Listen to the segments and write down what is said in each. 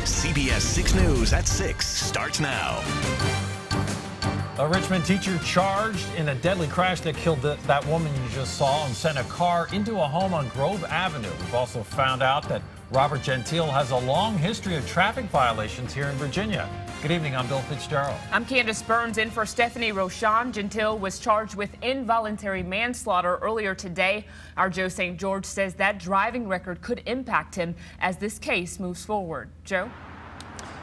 CBS 6 News at 6 starts now. A Richmond teacher charged in a deadly crash that killed that woman you just saw and sent a car into a home on Grove Avenue. We've also found out that Robert Gentile has a long history of traffic violations here in Virginia. Good evening, I'm Bill Fitzgerald. I'm Candace Burns in for Stephanie Rochon. Gentile was charged with involuntary manslaughter earlier today. Our Joe St. George says that driving record could impact him as this case moves forward. Joe?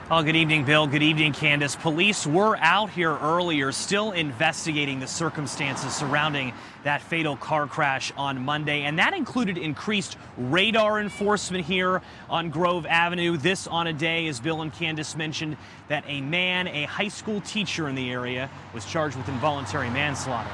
Oh, good evening, Bill. Good evening, Candace. Police were out here earlier, still investigating the circumstances surrounding that fatal car crash on Monday, and that included increased radar enforcement here on Grove Avenue. This on a day, as Bill and Candace mentioned, that a man, a high school teacher in the area, was charged with involuntary manslaughter.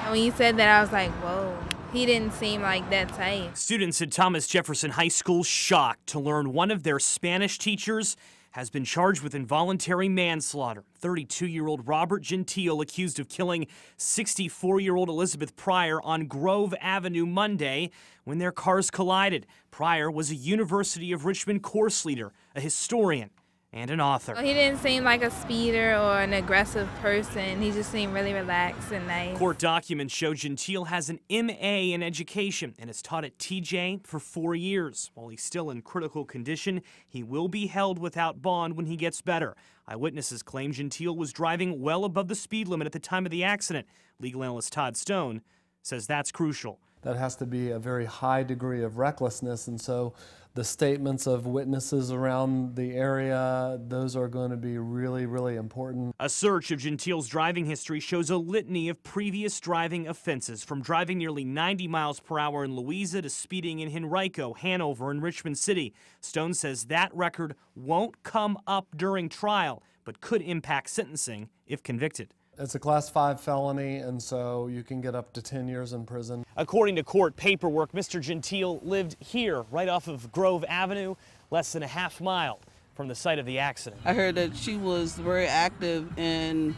When you said that, I was like, whoa. He didn't seem like that type. Students at Thomas Jefferson High School shocked to learn one of their Spanish teachers has been charged with involuntary manslaughter. 32-year-old Robert Gentile accused of killing 64-year-old Elizabeth Pryor on Grove Avenue Monday when their cars collided. Pryor was a University of Richmond course leader, a historian, and an author. He didn't seem like a speeder or an aggressive person. He just seemed really relaxed and nice. Court documents show Gentile has an M.A. in education and has taught at TJ for 4 years. While he's still in critical condition, he will be held without bond when he gets better. Eyewitnesses claim Gentile was driving well above the speed limit at the time of the accident. Legal analyst Todd Stone says that's crucial. That has to be a very high degree of recklessness, and so the statements of witnesses around the area, those are going to be really, really important. A search of Gentile's driving history shows a litany of previous driving offenses, from driving nearly 90 miles per hour in Louisa to speeding in Henrico, Hanover, and Richmond City. Stone says that record won't come up during trial, but could impact sentencing if convicted. It's a Class 5 felony, and so you can get up to 10 years in prison. According to court paperwork, Mr. Gentile lived here, right off of Grove Avenue, less than a half mile from the site of the accident. I heard that she was very active in,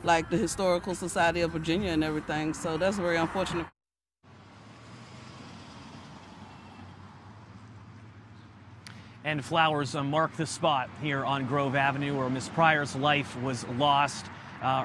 like, the Historical Society of Virginia and everything, so that's very unfortunate. And flowers mark the spot here on Grove Avenue where Miss Pryor's life was lost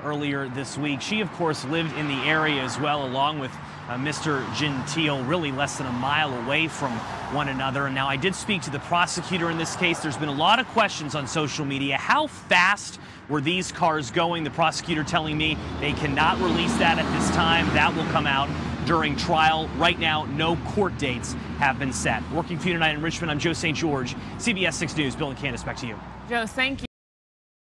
earlier this week. She, of course, lived in the area as well, along with Mr. Gentile, really less than a mile away from one another. And now I did speak to the prosecutor in this case. There's been a lot of questions on social media. How fast were these cars going? The prosecutor telling me they cannot release that at this time. That will come out during trial. Right now, no court dates have been set. Working for you tonight in Richmond, I'm Joe St. George, CBS 6 News. Bill and Candace, back to you. Joe, thank you.